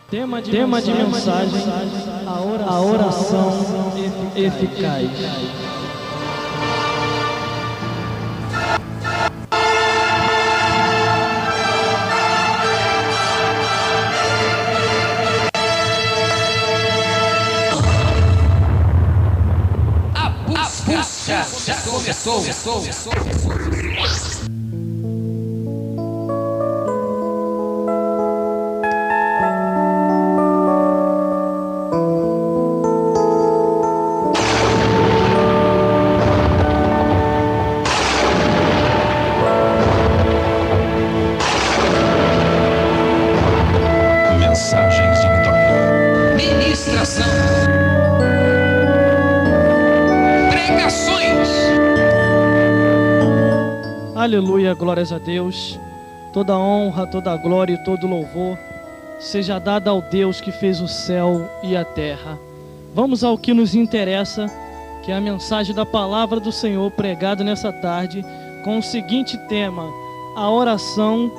Tema de mensagem: a oração eficaz. A busca já começou. Mensagens de vitória. Ministração. Pregações. Aleluia, glórias a Deus. Toda honra, toda glória e todo louvor seja dada ao Deus que fez o céu e a terra. Vamos ao que nos interessa, que é a mensagem da palavra do Senhor pregada nessa tarde, com o seguinte tema: a oração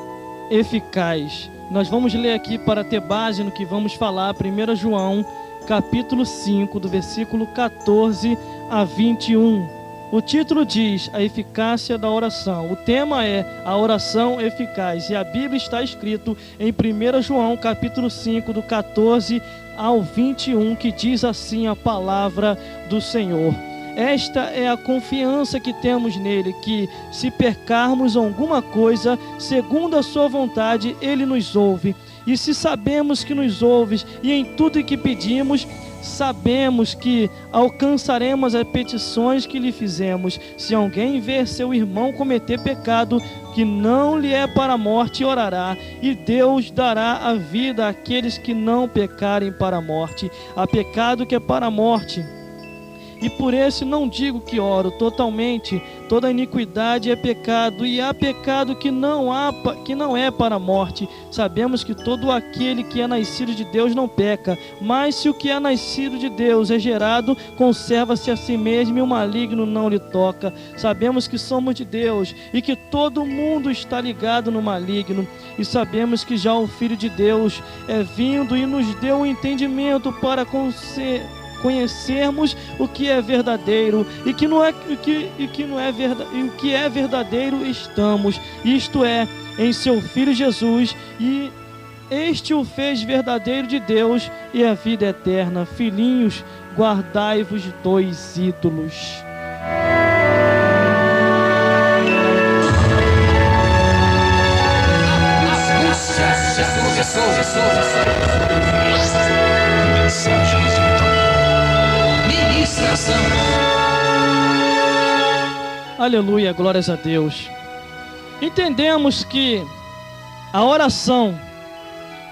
eficaz. Nós vamos ler aqui para ter base no que vamos falar, 1 João, capítulo 5, do versículo 14 a 21. O título diz: a eficácia da oração. O tema é a oração eficaz. E a Bíblia está escrito em 1 João, capítulo 5, do 14 ao 21, que diz assim a palavra do Senhor. Esta é a confiança que temos nele, que se pecarmos alguma coisa, segundo a sua vontade, ele nos ouve. E se sabemos que nos ouves, e em tudo que pedimos, sabemos que alcançaremos as petições que lhe fizemos. Se alguém ver seu irmão cometer pecado, que não lhe é para a morte, orará, e Deus dará a vida àqueles que não pecarem para a morte. Há pecado que é para a morte, e por esse não digo que oro totalmente. Toda iniquidade é pecado, e há pecado que não é para a morte. Sabemos que todo aquele que é nascido de Deus não peca, mas se o que é nascido de Deus é gerado, conserva-se a si mesmo, e o maligno não lhe toca. Sabemos que somos de Deus, e que todo mundo está ligado no maligno, e sabemos que já o Filho de Deus é vindo e nos deu um entendimento para conhecermos o que é verdadeiro, e o que é verdadeiro estamos, isto é, em seu Filho Jesus, e este o fez verdadeiro de Deus e a vida eterna. Filhinhos, guardai-vos dos ídolos. A busca já começou. Mensagens de vitória. Ministração. Aleluia, glórias a Deus. Entendemos que a oração,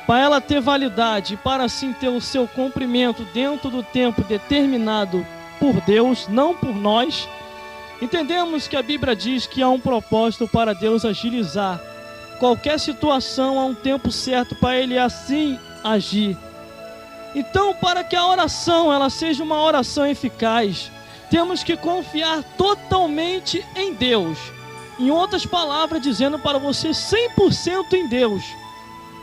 para ela ter validade, para assim ter o seu cumprimento dentro do tempo determinado por Deus, não por nós, entendemos que a Bíblia diz que há um propósito para Deus agilizar qualquer situação, há um tempo certo para Ele assim agir. Então, para que a oração ela seja uma oração eficaz, temos que confiar totalmente em Deus. Em outras palavras, dizendo para você 100% em Deus.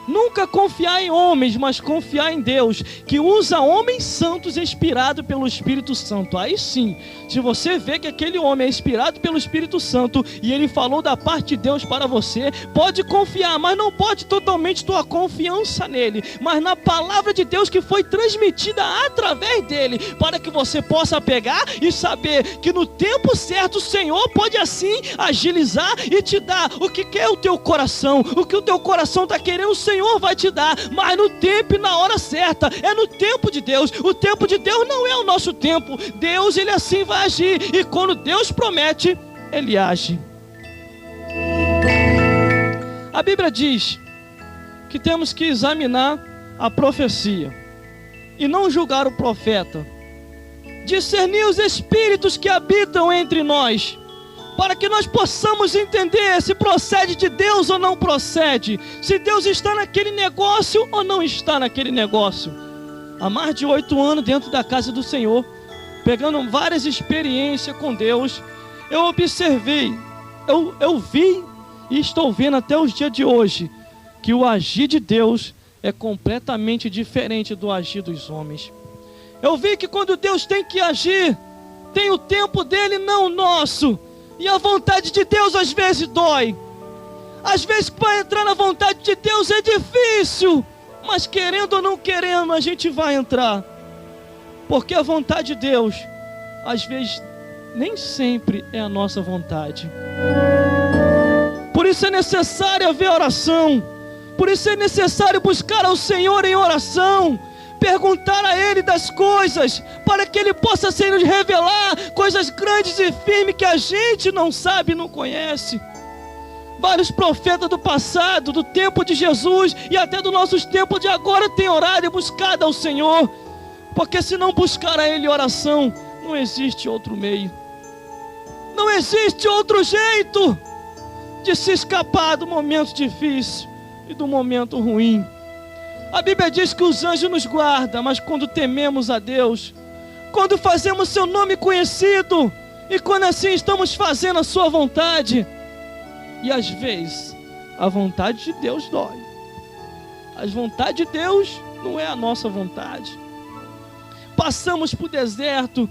Nunca confiar em homens, mas confiar em Deus, que usa homens santos inspirados pelo Espírito Santo. Aí sim, se você vê que aquele homem é inspirado pelo Espírito Santo e ele falou da parte de Deus para você, pode confiar, mas não pode totalmente tua confiança nele, mas na palavra de Deus que foi transmitida através dele, para que você possa pegar e saber que no tempo certo o Senhor pode assim agilizar e te dar o que quer o teu coração, o que o teu coração está querendo, o Senhor vai te dar, mas no tempo e na hora certa. É no tempo de Deus. O tempo de Deus não é o nosso tempo. Deus, ele assim vai agir, e quando Deus promete, ele age. A Bíblia diz que temos que examinar a profecia e não julgar o profeta, discernir os espíritos que habitam entre nós, para que nós possamos entender se procede de Deus ou não procede, se Deus está naquele negócio ou não está naquele negócio. Há mais de 8 anos dentro da casa do Senhor, pegando várias experiências com Deus, eu observei, eu vi e estou vendo até os dias de hoje, que o agir de Deus é completamente diferente do agir dos homens. Eu vi que quando Deus tem que agir, tem o tempo dele, não o nosso. E a vontade de Deus às vezes dói. Às vezes para entrar na vontade de Deus é difícil. Mas querendo ou não querendo, a gente vai entrar. Porque a vontade de Deus, às vezes, nem sempre é a nossa vontade. Por isso é necessário haver oração. Por isso é necessário buscar ao Senhor em oração. Perguntar a Ele das coisas, para que Ele possa se nos revelar coisas grandes e firmes que a gente não sabe, não conhece. Vários profetas do passado, do tempo de Jesus e até do nossos tempos de agora têm orado e buscado ao Senhor. Porque se não buscar a Ele em oração, não existe outro meio. Não existe outro jeito de se escapar do momento difícil e do momento ruim. A Bíblia diz que os anjos nos guardam, mas quando tememos a Deus, quando fazemos seu nome conhecido, e quando assim estamos fazendo a sua vontade, e às vezes a vontade de Deus dói. A vontade de Deus não é a nossa vontade. Passamos por deserto,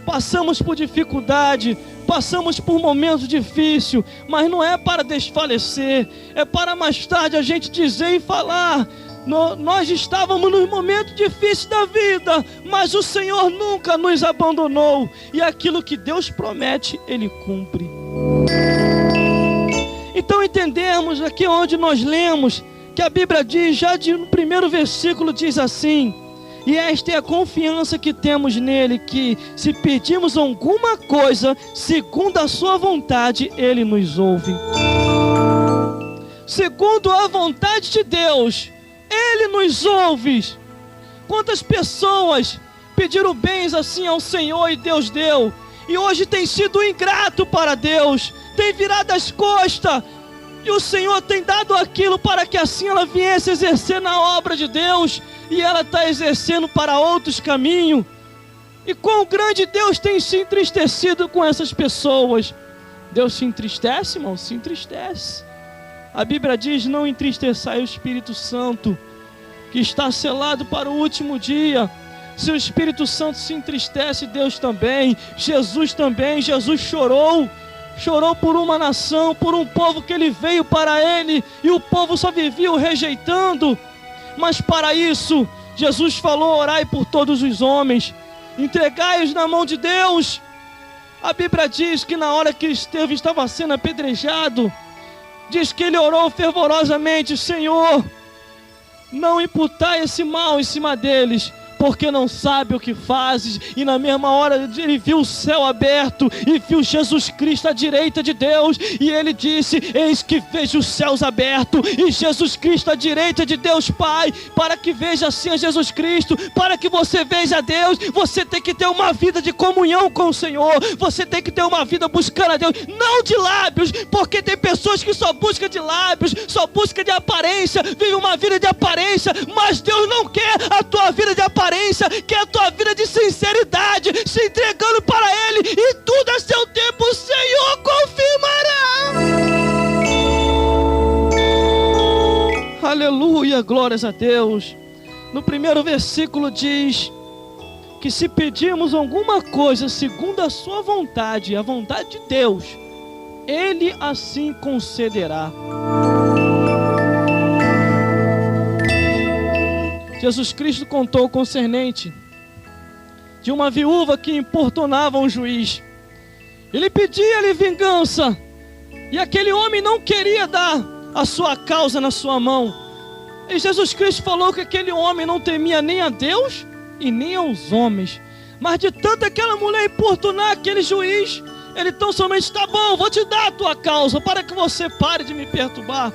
passamos por dificuldade, passamos por momentos difíceis, mas não é para desfalecer, é para mais tarde a gente dizer e falar: nós estávamos nos momentos difíceis da vida, mas o Senhor nunca nos abandonou, e aquilo que Deus promete, Ele cumpre. Então entendemos aqui onde nós lemos, que a Bíblia diz, já no primeiro versículo diz assim: e esta é a confiança que temos nele, que se pedimos alguma coisa, segundo a sua vontade, Ele nos ouve. Segundo a vontade de Deus, Ele nos ouve. Quantas pessoas pediram bens assim ao Senhor e Deus deu, e hoje tem sido ingrato para Deus, tem virado as costas, e o Senhor tem dado aquilo para que assim ela viesse exercer na obra de Deus, e ela está exercendo para outros caminhos. E quão grande Deus tem se entristecido com essas pessoas. Deus se entristece, irmão? Se entristece. A Bíblia diz: não entristeçai o Espírito Santo, que está selado para o último dia. Se o Espírito Santo se entristece, Deus também. Jesus também. Jesus chorou por uma nação, por um povo que Ele veio para Ele, e o povo só vivia o rejeitando. Mas para isso, Jesus falou: orai por todos os homens, entregai-os na mão de Deus. A Bíblia diz que na hora que Estevão estava sendo apedrejado, diz que ele orou fervorosamente: Senhor, não imputai esse mal em cima deles, porque não sabe o que fazes. E na mesma hora ele viu o céu aberto e viu Jesus Cristo à direita de Deus, e ele disse: eis que vejo os céus abertos e Jesus Cristo à direita de Deus Pai. Para que veja assim a Jesus Cristo, para que você veja a Deus, você tem que ter uma vida de comunhão com o Senhor, você tem que ter uma vida buscando a Deus, não de lábios, porque tem pessoas que só buscam de lábios, só buscam de aparência, vivem uma vida de aparência, mas Deus não quer a tua vida de aparência, quer a tua vida de sinceridade, se entregando para Ele, e tudo a seu tempo o Senhor confirmará. Aleluia, glórias a Deus. No primeiro versículo diz que se pedirmos alguma coisa segundo a sua vontade, a vontade de Deus, Ele assim concederá. Jesus Cristo contou concernente de uma viúva que importunava um juiz. Ele pedia-lhe vingança, e aquele homem não queria dar a sua causa na sua mão. E Jesus Cristo falou que aquele homem não temia nem a Deus e nem aos homens. Mas de tanto aquela mulher importunar aquele juiz, ele tão somente: tá bom, vou te dar a tua causa, para que você pare de me perturbar.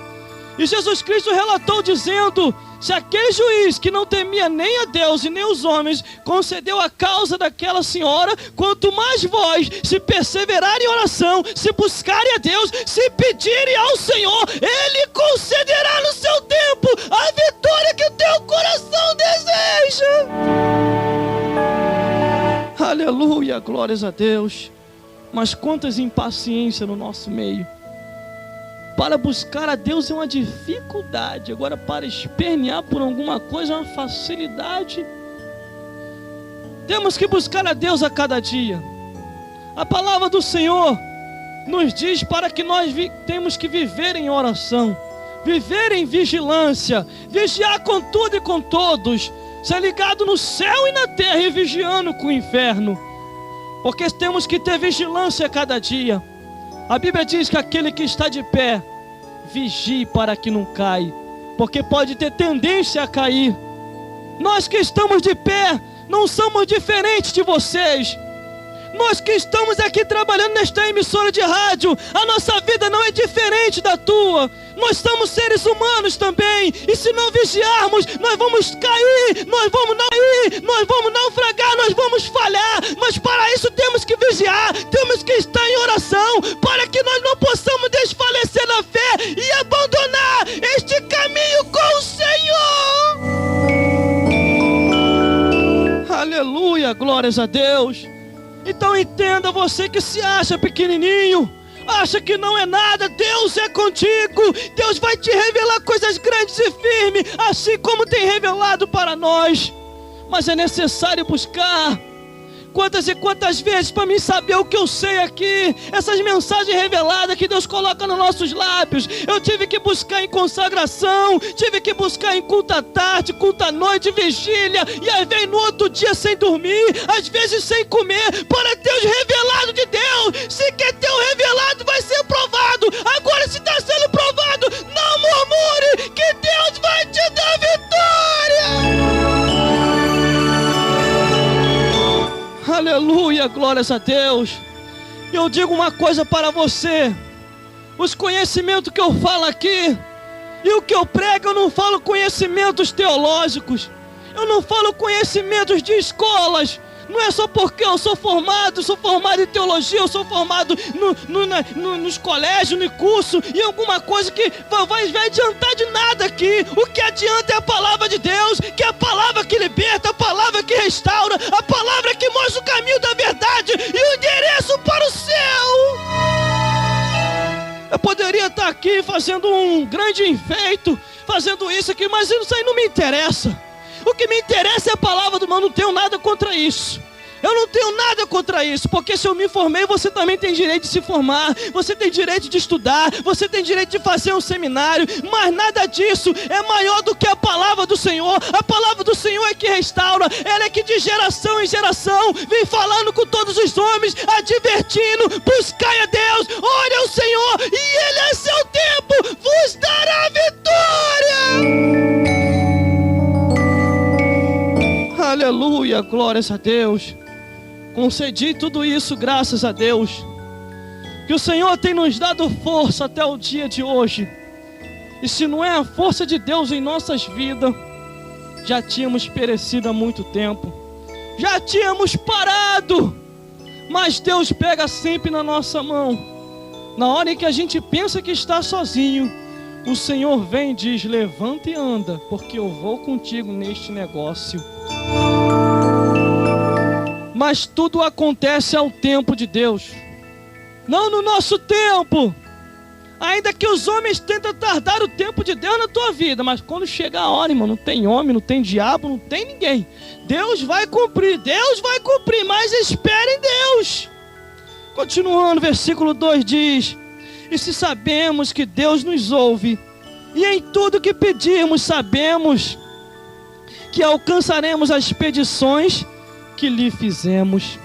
E Jesus Cristo relatou dizendo: se aquele juiz que não temia nem a Deus e nem os homens concedeu a causa daquela senhora, quanto mais vós, se perseverarem em oração, se buscarem a Deus, se pedirem ao Senhor, Ele concederá no seu tempo a vitória que o teu coração deseja. Aleluia, glórias a Deus. Mas quantas impaciências no nosso meio. para buscar a Deus é uma dificuldade. Agora, para espernear por alguma coisa é uma facilidade. Temos que buscar a Deus a cada dia. A palavra do Senhor nos diz para que nós temos que viver em oração, viver em vigilância, vigiar com tudo e com todos, ser ligado no céu e na terra e vigiando com o inferno, porque temos que ter vigilância a cada dia. A Bíblia diz que aquele que está de pé, vigie para que não caia, porque pode ter tendência a cair. Nós que estamos de pé, não somos diferentes de vocês. Nós que estamos aqui trabalhando nesta emissora de rádio, a nossa vida não é diferente da tua. Nós somos seres humanos também, e se não vigiarmos, nós vamos cair, nós vamos naufragar, nós vamos falhar. Mas para isso temos que vigiar, temos que estar em oração, para que nós não possamos desfalecer na fé e abandonar este caminho com o Senhor. Aleluia, glórias a Deus. Então entenda, você que se acha pequenininho, acha que não é nada, Deus é contigo. Deus vai te revelar coisas grandes e firmes, assim como tem revelado para nós. Mas é necessário buscar. Quantas e quantas vezes para mim saber o que eu sei aqui, essas mensagens reveladas que Deus coloca nos nossos lábios, eu tive que buscar em consagração, tive que buscar em culto à tarde, culto à noite, vigília, e às vezes no outro dia sem dormir, às vezes sem comer, para ter os revelados de Deus. Se quer ter o revelado, vai ser provado. Agora, se está sendo provado, não murmure, que Deus vai te dar vitória. Aleluia, glórias a Deus. Eu digo uma coisa para você: os conhecimentos que eu falo aqui e o que eu prego, eu não falo conhecimentos teológicos, eu não falo conhecimentos de escolas. Não é só porque eu sou formado em teologia, eu sou formado nos colégios, no curso, e alguma coisa que vai adiantar de nada aqui. O que adianta é a palavra de Deus, que é a palavra que liberta, a palavra que restaura, a palavra que mostra o caminho da verdade e o endereço para o céu. Eu poderia estar aqui fazendo um grande enfeite, fazendo isso aqui, mas isso aí não me interessa. O que me interessa é a palavra do irmão, não tenho nada contra isso. Eu não tenho nada contra isso, porque se eu me formei, você também tem direito de se formar, você tem direito de estudar, você tem direito de fazer um seminário, mas nada disso é maior do que a palavra do Senhor. A palavra do Senhor é que restaura, ela é que de geração em geração vem falando com todos os homens, advertindo: buscai a Deus, ore ao Senhor, e Ele a seu tempo vos dará vitória. Aleluia, glórias a Deus. Concedi tudo isso graças a Deus, que o Senhor tem nos dado força até o dia de hoje. E se não é a força de Deus em nossas vidas, já tínhamos perecido há muito tempo, já tínhamos parado. Mas Deus pega sempre na nossa mão. Na hora em que a gente pensa que está sozinho, o Senhor vem e diz: levanta e anda, porque eu vou contigo neste negócio. Mas tudo acontece ao tempo de Deus, não no nosso tempo. Ainda que os homens tentem tardar o tempo de Deus na tua vida, mas quando chegar a hora, irmão, não tem homem, não tem diabo, não tem ninguém. Deus vai cumprir, mas espere em Deus. Continuando, versículo 2 diz: e se sabemos que Deus nos ouve, e em tudo que pedirmos sabemos que alcançaremos as petições que lhe fizemos.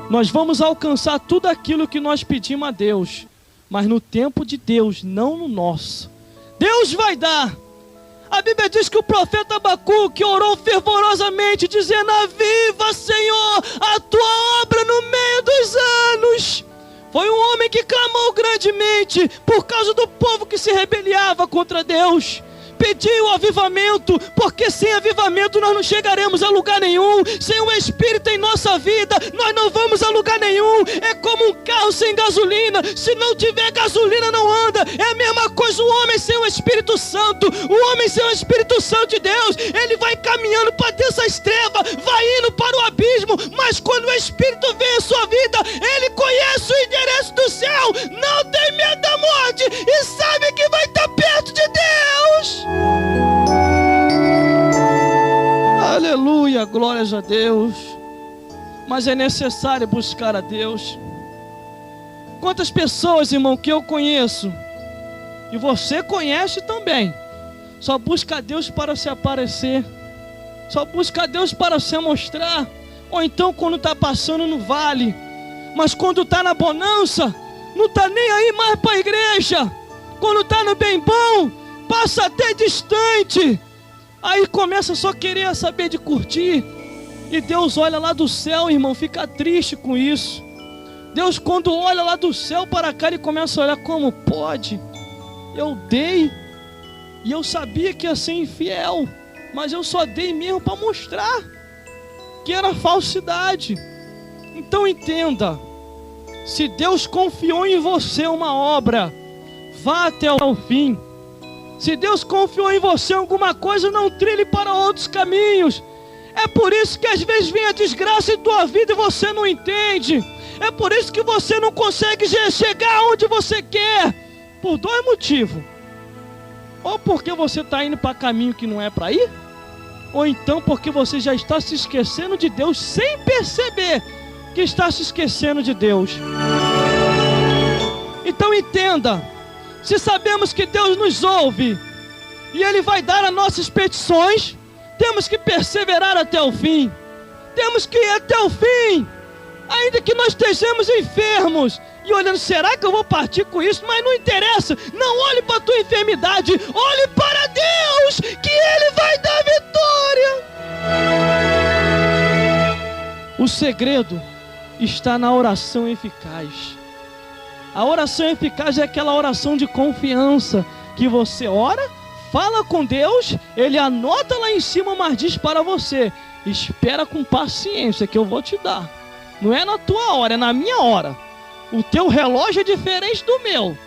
Nós vamos alcançar tudo aquilo que nós pedimos a Deus, mas no tempo de Deus, não no nosso. Deus vai dar. A Bíblia diz que o profeta Abacuque orou fervorosamente, dizendo: aviva, Senhor, a tua obra no meio dos anos. Foi um homem que clamou grandemente por causa do povo que se rebeliava contra Deus. Pediu avivamento, porque sem avivamento nós não chegaremos a lugar nenhum. Sem o Espírito em nossa vida, nós não vamos a lugar nenhum. É como um carro sem gasolina, se não tiver gasolina não anda. É a mesma coisa o homem sem o Espírito Santo. O homem sem o Espírito Santo de Deus, ele vai caminhando para dessas trevas, vai indo para o abismo. Mas quando o Espírito vem em sua vida, ele conhece o endereço do céu. Não tem medo da morte, sede e sabe que vai estar perto de Deus. Aleluia, glórias a Deus. Mas é necessário buscar a Deus. Quantas pessoas, irmão, que eu conheço, e você conhece também, só busca a Deus para se aparecer, só busca a Deus para se mostrar, ou então quando está passando no vale, mas quando está na bonança, não está nem aí mais para a igreja. Quando está no bem bom, passa até distante, aí começa só a querer saber de curtir, e Deus olha lá do céu, irmão, fica triste com isso. Deus, quando olha lá do céu para cá, Ele começa a olhar: como pode? Eu dei, e eu sabia que ia ser infiel, mas eu só dei mesmo para mostrar que era falsidade. Então entenda, se Deus confiou em você uma obra, vá até o fim. Se Deus confiou em você alguma coisa, não trilhe para outros caminhos. É por isso que às vezes vem a desgraça em tua vida e você não entende. É por isso que você não consegue chegar onde você quer, por dois motivos: ou porque você está indo para caminho que não é para ir, ou então porque você já está se esquecendo de Deus sem perceber que está se esquecendo de Deus. Então entenda, se sabemos que Deus nos ouve e Ele vai dar as nossas petições, temos que perseverar até o fim. Temos que ir até o fim, ainda que nós estejamos enfermos e olhando: será que eu vou partir com isso? Mas não interessa, não olhe para a tua enfermidade, olhe para Deus, que Ele vai dar vitória. O segredo está na oração eficaz. A oração eficaz é aquela oração de confiança, que você ora, fala com Deus, Ele anota lá em cima, mas diz para você: espera com paciência que eu vou te dar. Não é na tua hora, é na minha hora. O teu relógio é diferente do meu.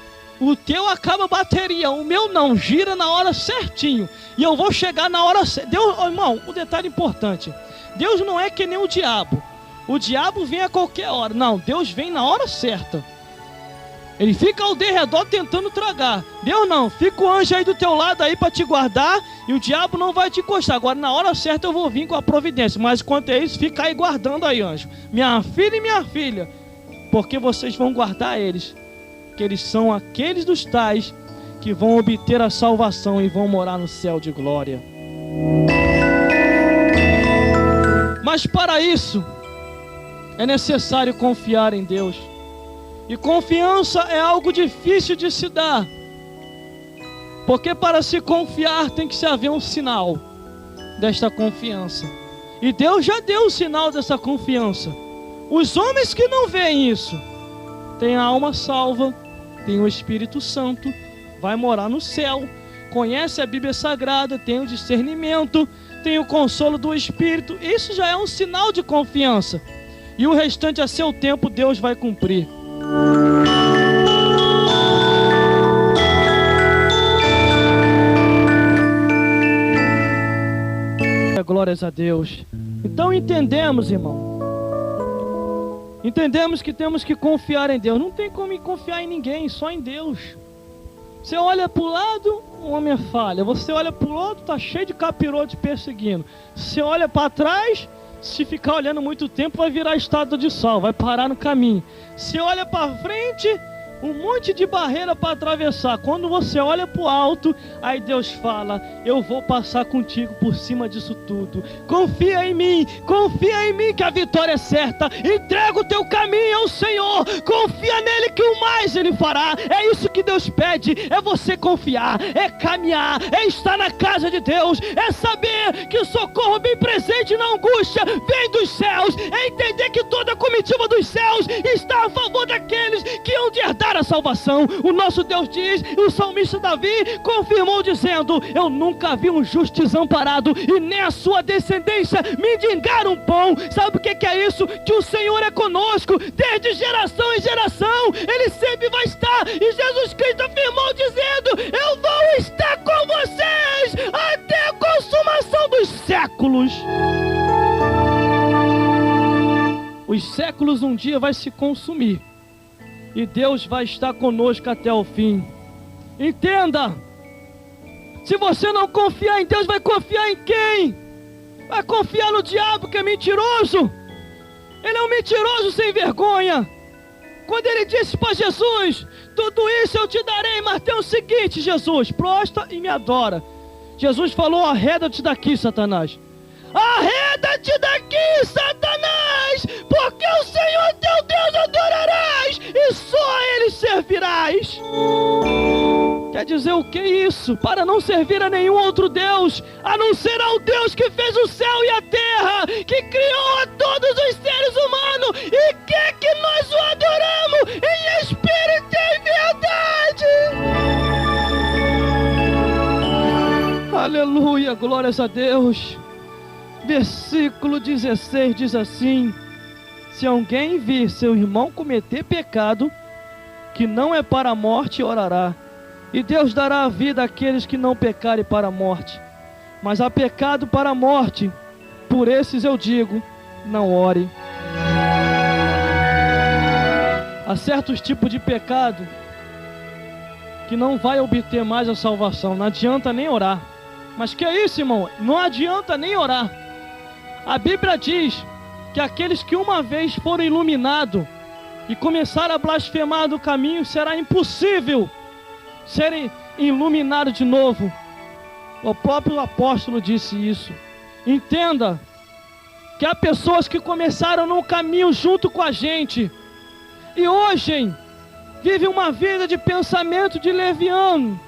O teu acaba a bateria, o meu não, gira na hora certinho. E eu vou chegar na hora certa. Deus, irmão, um detalhe importante: Deus não é que nem o diabo. O diabo vem a qualquer hora. Não, Deus vem na hora certa. Ele fica ao derredor tentando tragar. Deus não, fica o anjo aí do teu lado aí para te guardar, e o diabo não vai te encostar. Agora na hora certa eu vou vir com a providência. Mas enquanto é isso, fica aí guardando aí, anjo. Minha filha e minha filha, porque vocês vão guardar eles, que eles são aqueles dos tais que vão obter a salvação e vão morar no céu de glória. Mas para isso é necessário confiar em Deus. E confiança é algo difícil de se dar, porque para se confiar tem que se haver um sinal desta confiança. E Deus já deu o sinal dessa confiança. Os homens que não veem isso, têm a alma salva, tem o Espírito Santo, vai morar no céu, conhece a Bíblia Sagrada, tem o discernimento, tem o consolo do Espírito. Isso já é um sinal de confiança. E o restante a seu tempo Deus vai cumprir. Glórias a Deus. Então entendemos, irmão, entendemos que temos que confiar em Deus. Não tem como confiar em ninguém, só em Deus. Você olha para o lado, o homem é falha. Você olha para o outro, está cheio de capiroto te perseguindo. Você olha para trás, se ficar olhando muito tempo, vai virar estátua de sal, vai parar no caminho. Se olha para frente, um monte de barreira para atravessar. Quando você olha para o alto, aí Deus fala: eu vou passar contigo por cima disso tudo. Confia em mim que a vitória é certa. Entrega o teu caminho ao Senhor, confia nele que o mais ele fará. É isso que Deus pede, é você confiar, é caminhar, é estar na casa de Deus, é saber que o socorro bem presente na angústia vem dos céus, é entender que toda a comitiva dos céus está a favor daqueles que hão de herdar a salvação. O nosso Deus diz, o salmista Davi confirmou dizendo: eu nunca vi um justo desamparado e nem a sua descendência mendigar um pão. Sabe o que é isso? Que o Senhor é conosco desde geração em geração, Ele sempre vai estar. E Jesus Cristo afirmou dizendo: eu vou estar com vocês até a consumação dos séculos. Os séculos um dia vai se consumir e Deus vai estar conosco até o fim. Entenda. Se você não confiar em Deus, vai confiar em quem? Vai confiar no diabo, que é mentiroso. Ele é um mentiroso sem vergonha. Quando ele disse para Jesus: tudo isso eu te darei, mas tem o seguinte, Jesus, prostra e me adora. Jesus falou: arreda-te daqui, Satanás. Arreda-te daqui, Satanás, porque o Senhor teu Deus adorarás e só a Ele servirás. Quer dizer o que isso? Para não servir a nenhum outro Deus, a não ser ao Deus que fez o céu e a terra, que criou a todos os seres humanos e quer que nós o adoramos em espírito e em verdade. Aleluia, glórias a Deus. Versículo 16 diz assim: se alguém vir seu irmão cometer pecado que não é para a morte, orará, e Deus dará a vida àqueles que não pecarem para a morte. Mas há pecado para a morte, por esses eu digo, não ore. Há certos tipos de pecado que não vai obter mais a salvação, não adianta nem orar. Mas que é isso, irmão? Não adianta nem orar. A Bíblia diz que aqueles que uma vez foram iluminados e começaram a blasfemar do caminho, será impossível serem iluminados de novo. O próprio apóstolo disse isso. Entenda que há pessoas que começaram no caminho junto com a gente e hoje vivem uma vida de pensamento de leviano,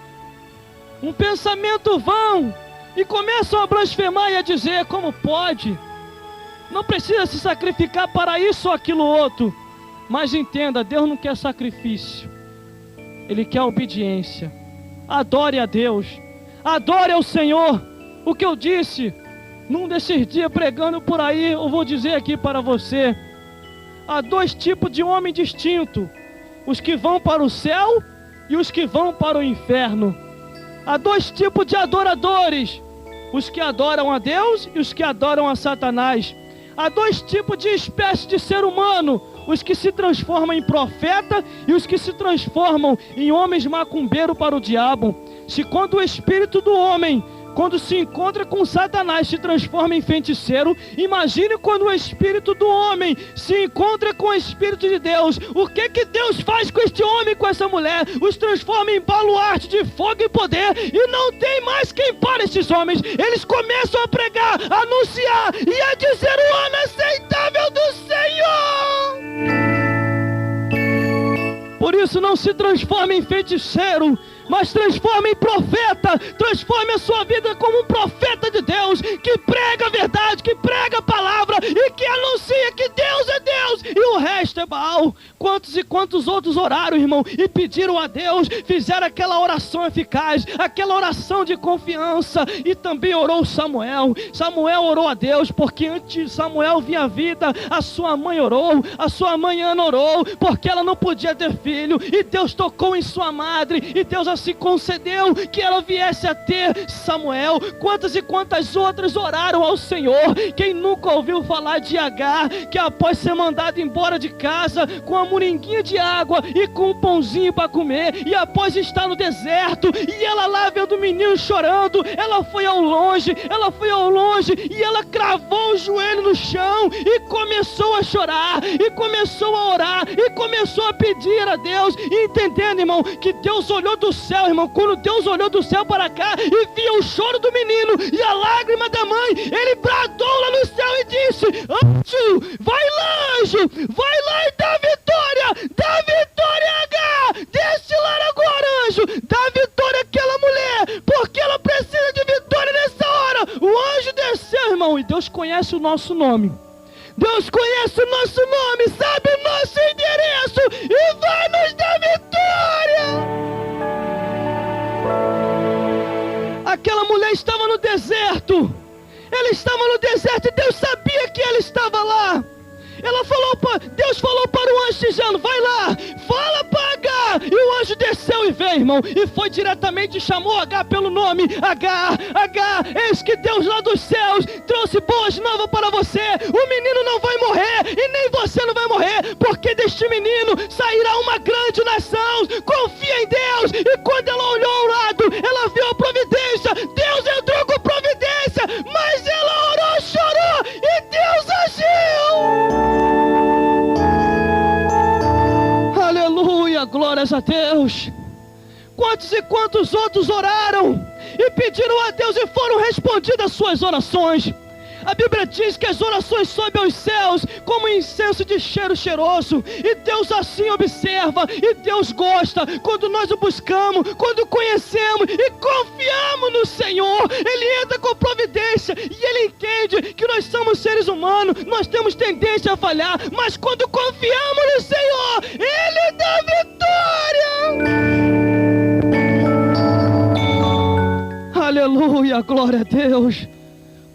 um pensamento vão, e começam a blasfemar e a dizer: como pode? Não precisa se sacrificar para isso ou aquilo outro. Mas entenda, Deus não quer sacrifício, Ele quer obediência. Adore a Deus, adore ao Senhor. O que eu disse num desses dias pregando por aí, eu vou dizer aqui para você: há dois tipos de homem distinto: os que vão para o céu e os que vão para o inferno. Há dois tipos de adoradores: os que adoram a Deus e os que adoram a Satanás. Há dois tipos de espécie de ser humano: os que se transformam em profeta e os que se transformam em homens macumbeiros para o diabo. Se quando o espírito do homem, quando se encontra com Satanás, se transforma em feiticeiro, imagine quando o espírito do homem se encontra com o espírito de Deus. O que que Deus faz com este homem e com essa mulher? Os transforma em baluarte de fogo e poder, e não tem mais quem para esses homens. Eles começam a pregar, a anunciar e a dizer o ano aceitável do Senhor. Por isso, não se transforme em feiticeiro, mas transforme em profeta. Transforme a sua vida como um profeta de Deus, que prega a verdade, que prega a palavra e que anuncia que Deus é Deus e o resto é Baal. Quantos e quantos outros oraram, irmão, e pediram a Deus, fizeram aquela oração eficaz, aquela oração de confiança. E também orou Samuel. Samuel orou a Deus, porque antes de Samuel vir a vida, a sua mãe orou, a sua mãe Ana orou, porque ela não podia ter filho, e Deus tocou em sua madre, e Deus se concedeu que ela viesse a ter Samuel. Quantas e quantas outras oraram ao Senhor? Quem nunca ouviu falar de Agar, que após ser mandada embora de casa com a moringuinha de água e com um pãozinho para comer, e após estar no deserto, e ela lá vendo o menino chorando, ela foi ao longe e ela cravou o joelho no chão e começou a chorar, e começou a orar, e começou a pedir a Deus, entendendo, irmão, que Deus olhou do céu, irmão. Quando Deus olhou do céu para cá e viu o choro do menino e a lágrima da mãe, Ele bradou lá no céu e disse: anjo, vai lá, anjo, vai lá e dá vitória a Agar, desce lá agora, anjo, dá vitória àquela mulher, porque ela precisa de vitória nessa hora. O anjo desceu, irmão, e Deus conhece o nosso nome. Deus conhece o nosso nome, sabe o nosso endereço e vai nos dar vitória. Aquela mulher estava no deserto. Ela estava no deserto e Deus sabia que ela estava lá. Deus falou para o anjo dizendo: vai lá, fala para Agar E o anjo desceu e veio, irmão, e foi diretamente e chamou Agar pelo nome. Agar, eis que Deus lá dos céus trouxe boas novas para você. O menino não vai morrer e nem você não vai morrer, porque deste menino sairá uma grande nação. Confia em Deus. E quando ela olhou ao lado, ela viu a providência. Deus entrou com providência, mas ela orou, chorou e Deus agiu. Aleluia, glórias a Deus. Quantos e quantos outros oraram e pediram a Deus e foram respondidas suas orações. A Bíblia diz que as orações sobem aos céus como incenso de cheiro cheiroso. E Deus assim observa, e Deus gosta quando nós o buscamos, quando o conhecemos e confiamos no Senhor. Ele entra com providência e Ele entende que nós somos seres humanos, nós temos tendência a falhar, mas quando confiamos no Senhor, Ele dá vitória. Aleluia, glória a Deus.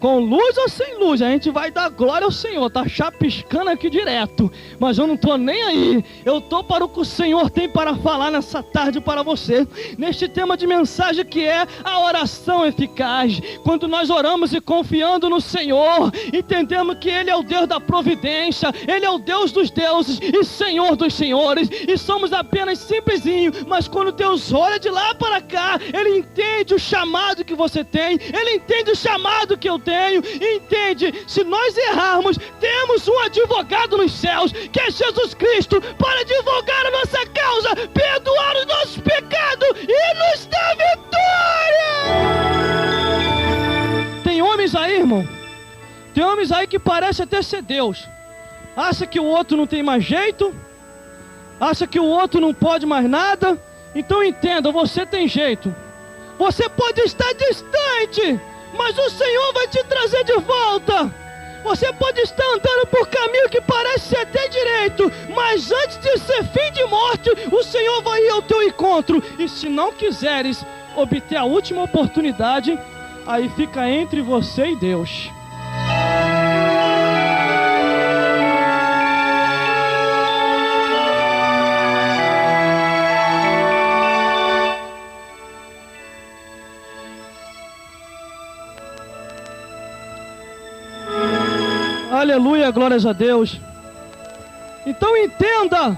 Com luz ou sem luz, a gente vai dar glória ao Senhor. Tá chapiscando aqui direto, mas eu não tô nem aí. Eu tô para o que o Senhor tem para falar nessa tarde para você, neste tema de mensagem que é a oração eficaz. Quando nós oramos e confiando no Senhor, entendemos que Ele é o Deus da providência, Ele é o Deus dos deuses e Senhor dos senhores, e somos apenas simplesinho. Mas quando Deus olha de lá para cá, Ele entende o chamado que você tem, Ele entende o chamado que eu tenho. Entende, se nós errarmos, temos um advogado nos céus, que é Jesus Cristo, para advogar a nossa causa, perdoar os nossos pecados e nos dar vitória. Tem homens aí, irmão, tem homens aí que parecem até ser Deus. Acha que o outro não tem mais jeito, acha que o outro não pode mais nada. Então entenda, você tem jeito. Você pode estar distante, mas o Senhor vai te trazer de volta. Você pode estar andando por caminho que parece ser até direito, mas antes de ser fim de morte, o Senhor vai ir ao teu encontro. E se não quiseres obter a última oportunidade, aí fica entre você e Deus. Aleluia, glórias a Deus. Então entenda,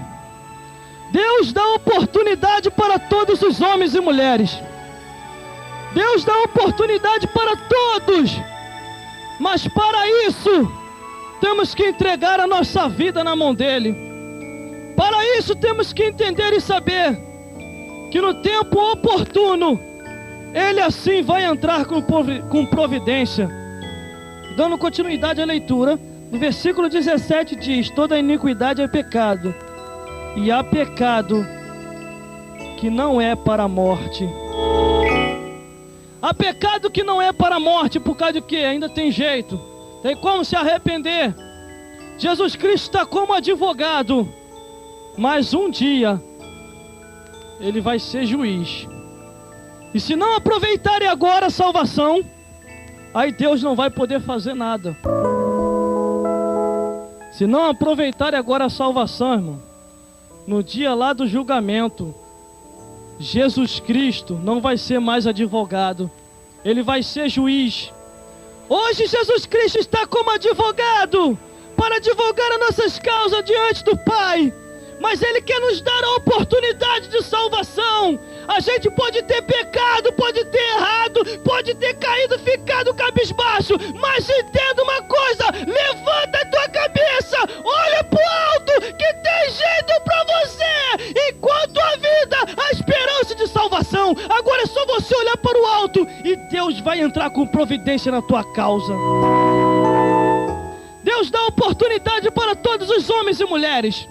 Deus dá oportunidade para todos os homens e mulheres. Deus dá oportunidade para todos. Mas para isso, temos que entregar a nossa vida na mão dEle. Para isso temos que entender e saber que no tempo oportuno, Ele assim vai entrar com providência. Dando continuidade à leitura, no versículo 17 diz: toda iniquidade é pecado, e há pecado que não é para a morte. Há pecado que não é para a morte, por causa de quê? Ainda tem jeito, tem como se arrepender. Jesus Cristo está como advogado, mas um dia Ele vai ser juiz. E se não aproveitarem agora a salvação, aí Deus não vai poder fazer nada. Se não aproveitarem agora a salvação, irmão, no dia lá do julgamento, Jesus Cristo não vai ser mais advogado, Ele vai ser juiz. Hoje Jesus Cristo está como advogado, para advogar as nossas causas diante do Pai. Mas Ele quer nos dar a oportunidade de salvação. A gente pode ter pecado, pode ter errado, pode ter caído, ficado cabisbaixo, mas entenda uma coisa: levanta a tua cabeça, olha pro alto, que tem jeito pra você. Enquanto a vida, a esperança de salvação. Agora é só você olhar para o alto e Deus vai entrar com providência na tua causa. Deus dá oportunidade para todos os homens e mulheres.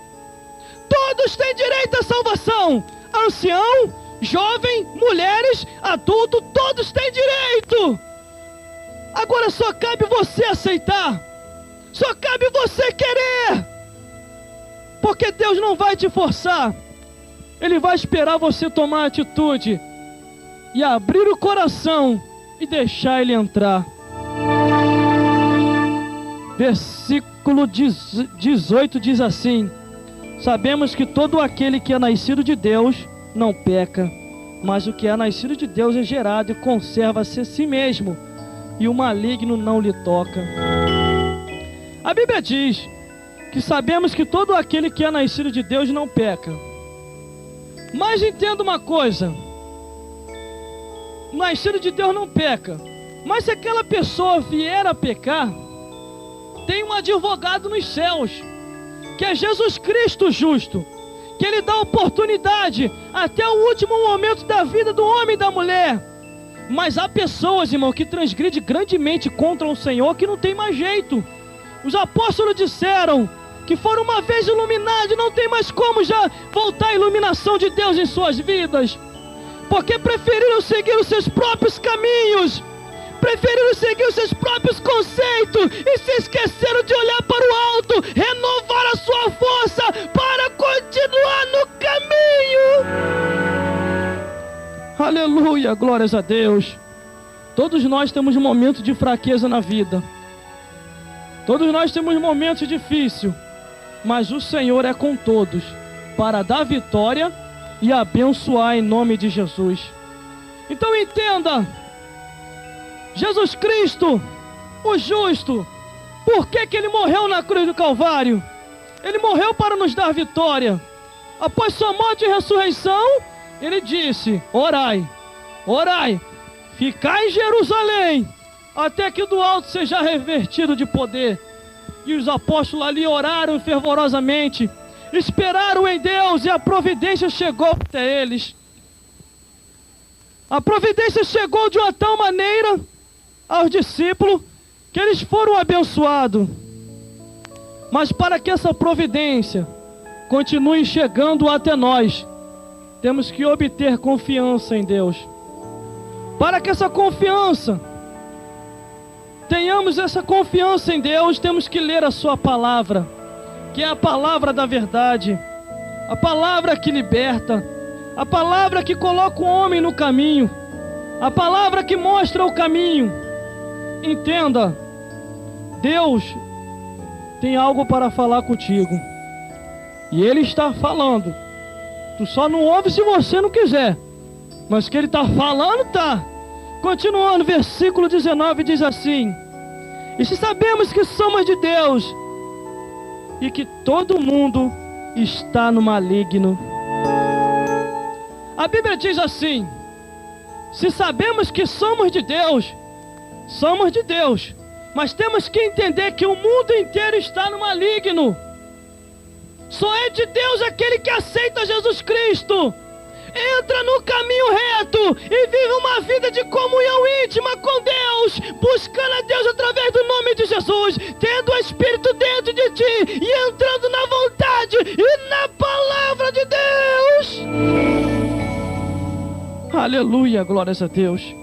Todos têm direito à salvação. Ancião, jovem, mulheres, adulto, todos têm direito. Agora só cabe você aceitar. Só cabe você querer. Porque Deus não vai te forçar. Ele vai esperar você tomar atitude e abrir o coração e deixar Ele entrar. Versículo 18 diz assim: sabemos que todo aquele que é nascido de Deus não peca, mas o que é nascido de Deus é gerado e conserva-se a si mesmo, e o maligno não lhe toca. A Bíblia diz que sabemos que todo aquele que é nascido de Deus não peca. Mas entenda uma coisa: nascido de Deus não peca. Mas se aquela pessoa vier a pecar, tem um advogado nos céus, que é Jesus Cristo justo, que Ele dá oportunidade até o último momento da vida do homem e da mulher. Mas há pessoas, irmão, que transgridem grandemente contra o Senhor, que não tem mais jeito. Os apóstolos disseram que foram uma vez iluminados e não tem mais como já voltar a iluminação de Deus em suas vidas, porque preferiram seguir os seus próprios caminhos, preferiram seguir os seus próprios conceitos e se esqueceram de olhar para o alto, renovar a sua força para continuar no caminho. Aleluia, glórias a Deus. Todos nós temos momentos de fraqueza na vida, todos nós temos momentos difíceis, mas o Senhor é com todos para dar vitória e abençoar em nome de Jesus. Então entenda, Jesus Cristo, o justo, por que Ele morreu na cruz do Calvário? Ele morreu para nos dar vitória. Após sua morte e ressurreição, Ele disse: orai, orai, ficai em Jerusalém, até que do alto seja revertido de poder. E os apóstolos ali oraram fervorosamente, esperaram em Deus, e a providência chegou até eles. A providência chegou de uma tal maneira aos discípulos que eles foram abençoados. Mas para que essa providência continue chegando até nós, temos que obter confiança em Deus. Para que essa confiança, tenhamos essa confiança em Deus, temos que ler a sua palavra, que é a palavra da verdade, a palavra que liberta, a palavra que coloca o homem no caminho, a palavra que mostra o caminho. Entenda, Deus tem algo para falar contigo, e Ele está falando. Tu só não ouve se você não quiser, mas que Ele está falando, tá. Continuando, versículo 19 diz assim: e se sabemos que somos de Deus, e que todo mundo está no maligno. A Bíblia diz assim: se sabemos que somos de Deus, mas temos que entender que o mundo inteiro está no maligno. Só é de Deus aquele que aceita Jesus Cristo, entra no caminho reto e vive uma vida de comunhão íntima com Deus, buscando a Deus através do nome de Jesus, tendo o Espírito dentro de ti e entrando na vontade e na palavra de Deus. Aleluia, glórias a Deus.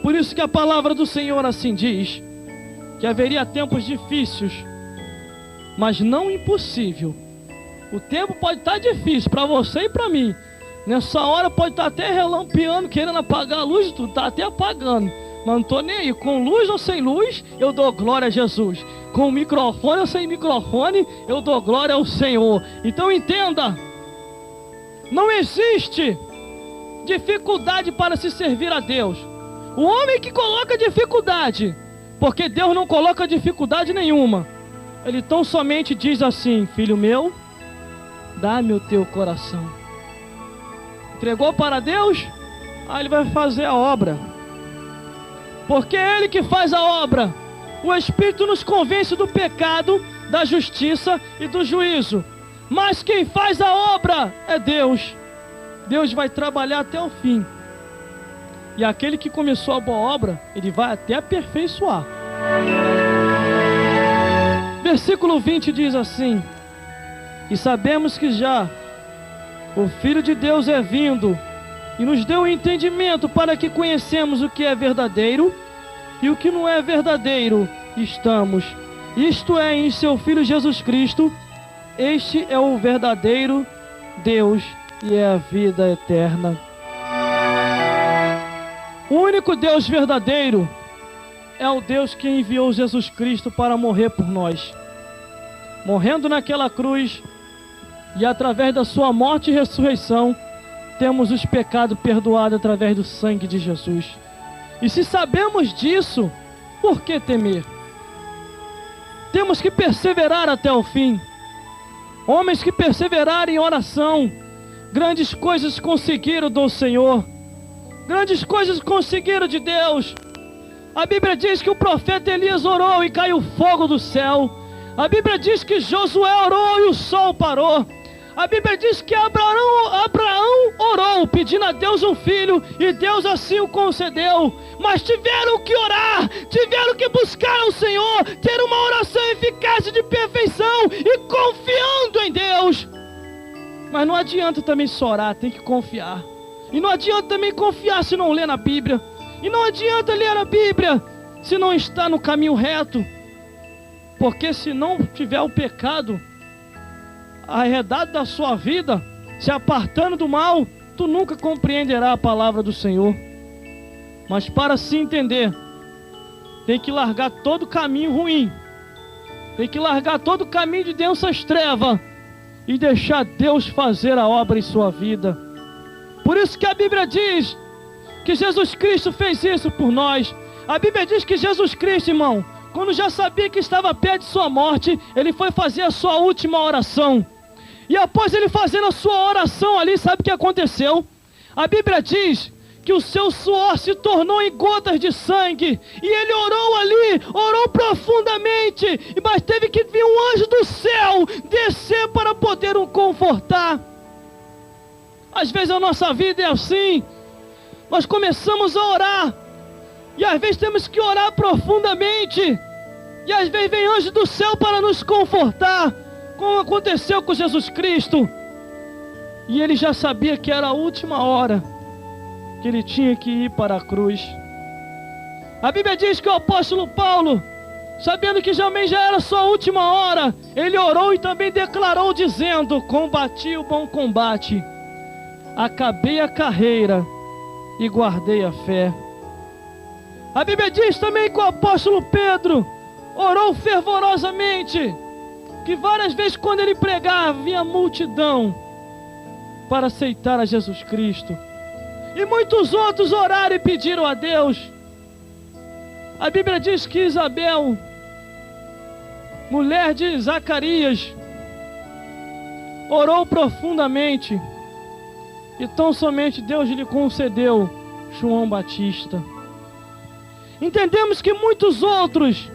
Por isso que a palavra do Senhor assim diz, que haveria tempos difíceis, mas não impossível. O tempo pode estar difícil para você e para mim. Nessa hora pode estar até relampeando, querendo apagar a luz, tu está até apagando, mas não estou nem aí. Com luz ou sem luz, eu dou glória a Jesus. Com microfone ou sem microfone, eu dou glória ao Senhor. Então entenda, não existe dificuldade para se servir a Deus. O homem que coloca dificuldade, porque Deus não coloca dificuldade nenhuma. Ele tão somente diz assim: filho meu, dá-me o teu coração. Entregou para Deus, aí Ele vai fazer a obra, porque é Ele que faz a obra. O Espírito nos convence do pecado, da justiça e do juízo, mas quem faz a obra é Deus. Deus vai trabalhar até o fim, e aquele que começou a boa obra, Ele vai até aperfeiçoar. Versículo 20 diz assim: e sabemos que já o Filho de Deus é vindo e nos deu o entendimento para que conhecemos o que é verdadeiro e o que não é verdadeiro estamos. Isto é, em seu Filho Jesus Cristo. Este é o verdadeiro Deus e é a vida eterna. O único Deus verdadeiro é o Deus que enviou Jesus Cristo para morrer por nós. Morrendo naquela cruz, e através da sua morte e ressurreição, temos os pecados perdoados através do sangue de Jesus. E se sabemos disso, por que temer? Temos que perseverar até o fim. Homens que perseveraram em oração, grandes coisas conseguiram do Senhor. Grandes coisas conseguiram de Deus. A Bíblia diz que o profeta Elias orou e caiu fogo do céu. A Bíblia diz que Josué orou e o sol parou. A Bíblia diz que Abraão orou, pedindo a Deus um filho, e Deus assim o concedeu. Mas tiveram que orar, tiveram que buscar ao Senhor, ter uma oração eficaz de perfeição e confiando em Deus. Mas não adianta também só orar, tem que confiar. E não adianta também confiar se não ler na Bíblia. E não adianta ler a Bíblia se não está no caminho reto. Porque se não tiver o pecado arredado da sua vida, se apartando do mal, tu nunca compreenderá a palavra do Senhor. Mas para se entender, tem que largar todo o caminho ruim, tem que largar todo o caminho de densas trevas e deixar Deus fazer a obra em sua vida. Por isso que a Bíblia diz que Jesus Cristo fez isso por nós. A Bíblia diz que Jesus Cristo, irmão, quando já sabia que estava perto de sua morte, ele foi fazer a sua última oração. E após ele fazendo a sua oração ali, sabe o que aconteceu? A Bíblia diz que o seu suor se tornou em gotas de sangue. E ele orou ali, orou profundamente. Mas teve que vir um anjo do céu descer para poder o confortar. Às vezes a nossa vida é assim. Nós começamos a orar. E às vezes temos que orar profundamente. E às vezes vem anjo do céu para nos confortar, como aconteceu com Jesus Cristo. E ele já sabia que era a última hora, que ele tinha que ir para a cruz. A Bíblia diz que o apóstolo Paulo, sabendo que também já era sua última hora, ele orou e também declarou dizendo: combati o bom combate, acabei a carreira e guardei a fé. A Bíblia diz também que o apóstolo Pedro orou fervorosamente, que várias vezes quando ele pregava, vinha multidão para aceitar a Jesus Cristo. E muitos outros oraram e pediram a Deus. A Bíblia diz que Isabel, mulher de Zacarias, orou profundamente, e tão somente Deus lhe concedeu João Batista. Entendemos que muitos outros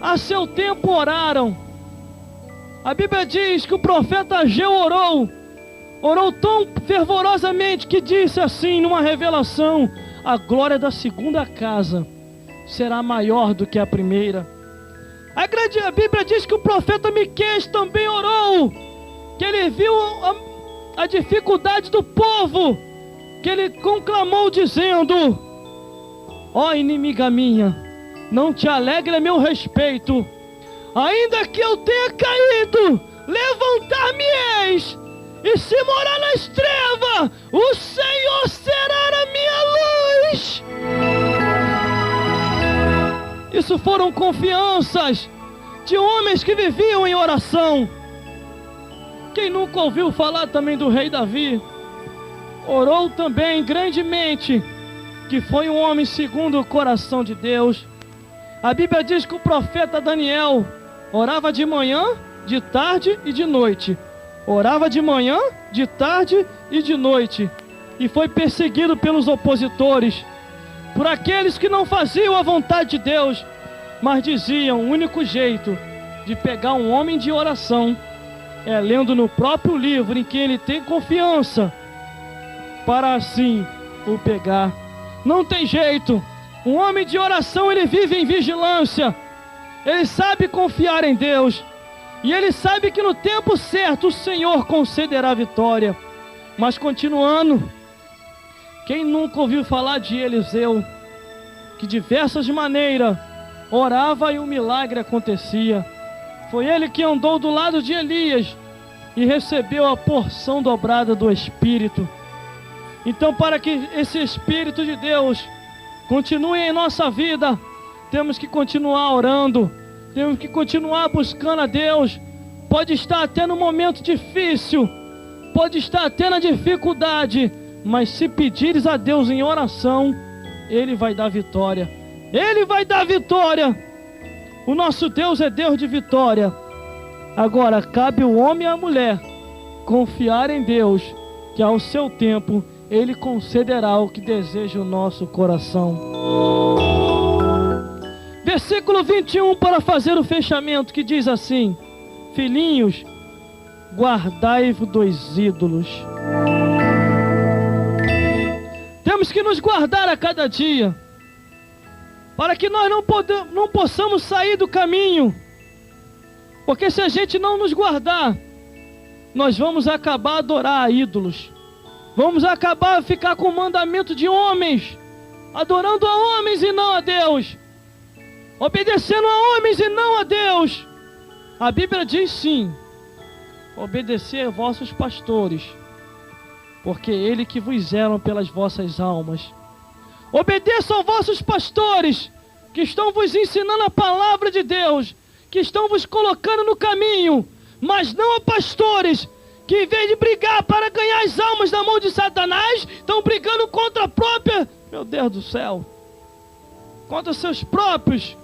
a seu tempo oraram. A Bíblia diz que o profeta Ageu orou tão fervorosamente que disse assim numa revelação: a glória da segunda casa será maior do que a primeira. A Bíblia diz que o profeta Miqueias também orou, que ele viu a dificuldade do povo, que ele conclamou dizendo: ó inimiga minha, não te alegre a meu respeito, ainda que eu tenha caído, levantar-me-eis, e se morar nas trevas, o Senhor será a minha luz. Isso foram confianças de homens que viviam em oração. Quem nunca ouviu falar também do rei Davi? Orou também grandemente, que foi um homem segundo o coração de Deus. A Bíblia diz que o profeta Daniel orava de manhã, de tarde e de noite. Orava de manhã, de tarde e de noite. E foi perseguido pelos opositores, por aqueles que não faziam a vontade de Deus, mas diziam: o único jeito de pegar um homem de oração é lendo no próprio livro em que ele tem confiança, para assim o pegar. Não tem jeito. Um homem de oração, ele vive em vigilância. Ele sabe confiar em Deus. E ele sabe que no tempo certo o Senhor concederá a vitória. Mas continuando, quem nunca ouviu falar de Eliseu, que de diversas maneiras orava e o milagre acontecia? Foi ele que andou do lado de Elias e recebeu a porção dobrada do Espírito. Então, para que esse Espírito de Deus continue em nossa vida, temos que continuar orando, temos que continuar buscando a Deus. Pode estar até no momento difícil, pode estar até na dificuldade, Mas se pedires a Deus em oração, Ele vai dar vitória. Ele vai dar vitória. O nosso Deus é Deus de vitória. Agora, cabe ao homem e à mulher confiar em Deus, que ao seu tempo Ele concederá o que deseja o nosso coração. Versículo 21, para fazer o fechamento, que diz assim: filhinhos, guardai-vos dos ídolos. Temos que nos guardar a cada dia, para que nós não possamos sair do caminho. Porque se a gente não nos guardar, nós vamos acabar a adorar a ídolos. Vamos acabar a ficar com o mandamento de homens, adorando a homens e não a Deus, obedecendo a homens e não a Deus. A Bíblia diz sim: obedecer a vossos pastores, porque ele que vos zelam pelas vossas almas. Obedeçam aos vossos pastores, que estão vos ensinando a palavra de Deus, que estão vos colocando no caminho, mas não a pastores, que em vez de brigar para ganhar as almas da mão de Satanás, estão brigando contra a própria, meu Deus do céu, contra seus próprios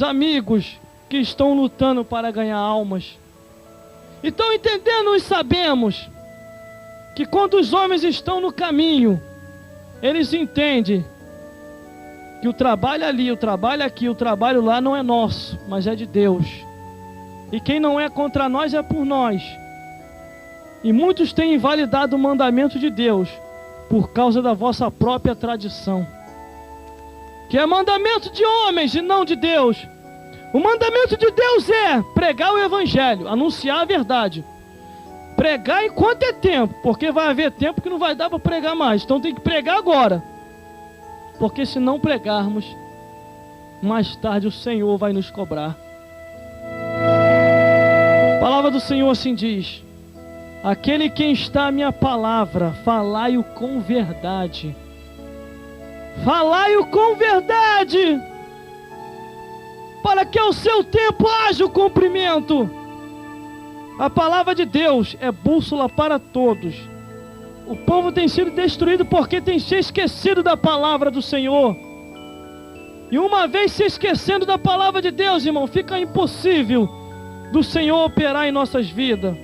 amigos, que estão lutando para ganhar almas. Então, entendendo e sabemos que quando os homens estão no caminho, eles entendem que o trabalho ali, o trabalho aqui, o trabalho lá não é nosso, mas é de Deus. E quem não é contra nós é por nós. E muitos têm invalidado o mandamento de Deus por causa da vossa própria tradição, que é mandamento de homens e não de Deus. O mandamento de Deus é pregar o evangelho, anunciar a verdade. Pregar enquanto é tempo, porque vai haver tempo que não vai dar para pregar mais. Então tem que pregar agora, porque se não pregarmos, mais tarde o Senhor vai nos cobrar. A palavra do Senhor assim diz: aquele quem está a minha palavra, falai-o com verdade. Falai-o com verdade, para que ao seu tempo haja o cumprimento. A palavra de Deus é bússola para todos. O povo tem sido destruído porque tem se esquecido da palavra do Senhor. E uma vez se esquecendo da palavra de Deus, irmão, fica impossível do Senhor operar em nossas vidas.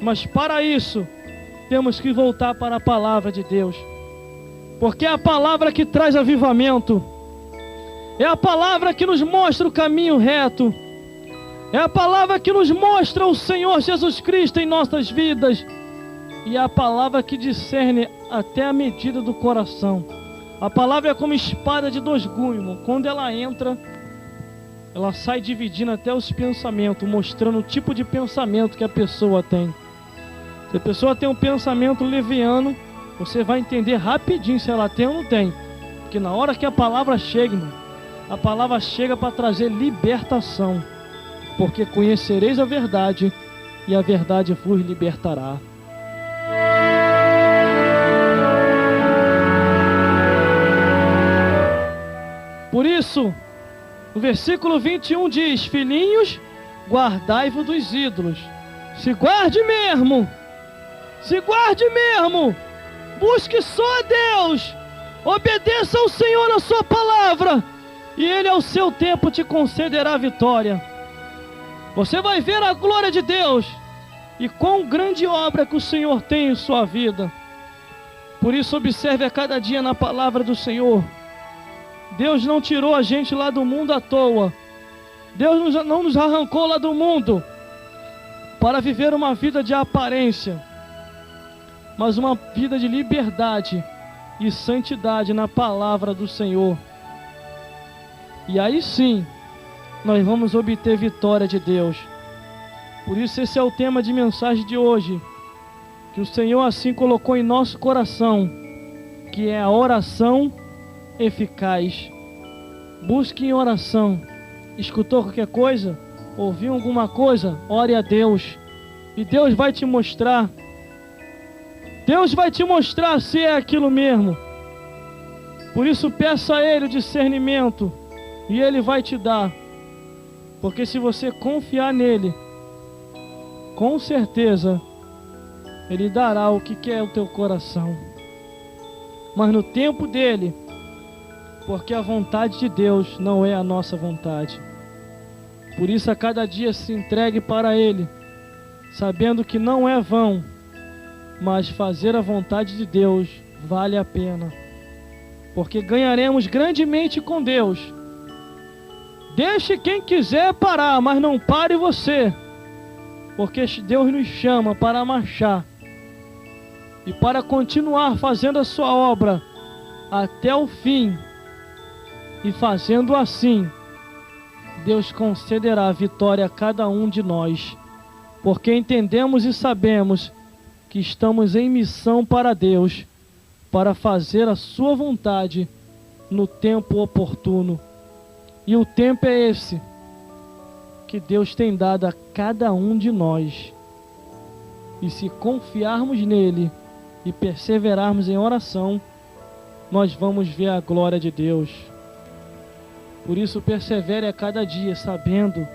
Mas para isso, temos que voltar para a palavra de Deus, porque é a palavra que traz avivamento, é a palavra que nos mostra o caminho reto, é a palavra que nos mostra o Senhor Jesus Cristo em nossas vidas, e é a palavra que discerne até a medida do coração. A palavra é como espada de dois gumes, irmão. Quando ela entra, ela sai dividindo até os pensamentos, mostrando o tipo de pensamento que a pessoa tem. Se a pessoa tem um pensamento leviano, você vai entender rapidinho se ela tem ou não tem. Porque na hora que a palavra chega, irmão, a palavra chega para trazer libertação. Porque conhecereis a verdade, e a verdade vos libertará. Por isso, o versículo 21 diz: filhinhos, guardai-vos dos ídolos. Se guarde mesmo, se guarde mesmo, busque só a Deus, obedeça ao Senhor na sua palavra, e Ele ao seu tempo te concederá a vitória. Você vai ver a glória de Deus, e quão grande obra que o Senhor tem em sua vida. Por isso observe a cada dia na palavra do Senhor. Deus não tirou a gente lá do mundo à toa. Deus não nos arrancou lá do mundo para viver uma vida de aparência, mas uma vida de liberdade e santidade na palavra do Senhor. E aí sim, nós vamos obter vitória de Deus. Por isso esse é o tema de mensagem de hoje, que o Senhor assim colocou em nosso coração, que é a oração eficaz. Busque em oração. Escutou qualquer coisa? Ouviu alguma coisa? Ore a Deus, e Deus vai te mostrar. Deus vai te mostrar se é aquilo mesmo. Por isso peça a Ele o discernimento, e Ele vai te dar. Porque se você confiar nele, com certeza Ele dará o que quer o teu coração. Mas no tempo dele, porque a vontade de Deus não é a nossa vontade. Por isso a cada dia se entregue para Ele, sabendo que não é vão, mas fazer a vontade de Deus vale a pena. Porque ganharemos grandemente com Deus. Deixe quem quiser parar, mas não pare você. Porque Deus nos chama para marchar e para continuar fazendo a sua obra até o fim. E fazendo assim, Deus concederá a vitória a cada um de nós. Porque entendemos e sabemos que estamos em missão para Deus, para fazer a sua vontade no tempo oportuno. E o tempo é esse que Deus tem dado a cada um de nós. E se confiarmos nele e perseverarmos em oração, nós vamos ver a glória de Deus. Por isso persevere a cada dia, sabendo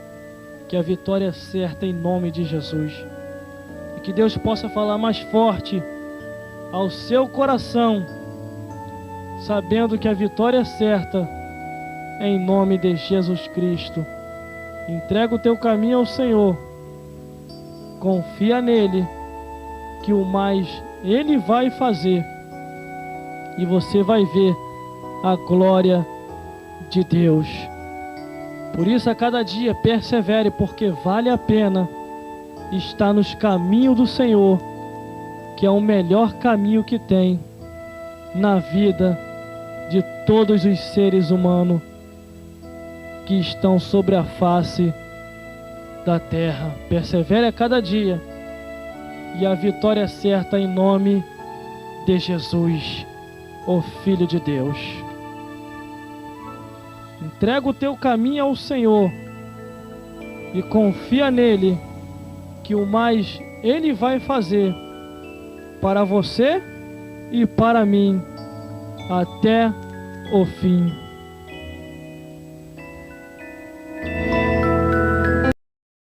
que a vitória é certa em nome de Jesus. E que Deus possa falar mais forte ao seu coração, sabendo que a vitória é certa em nome de Jesus Cristo. Entrega o teu caminho ao Senhor, confia nele, que o mais Ele vai fazer, e você vai ver a glória de Deus. Por isso a cada dia persevere, porque vale a pena estar nos caminhos do Senhor, que é o melhor caminho que tem na vida de todos os seres humanos que estão sobre a face da terra. Persevere a cada dia, e a vitória é certa em nome de Jesus, o Filho de Deus. Entrega o teu caminho ao Senhor e confia nele, que o mais Ele vai fazer para você e para mim até o fim.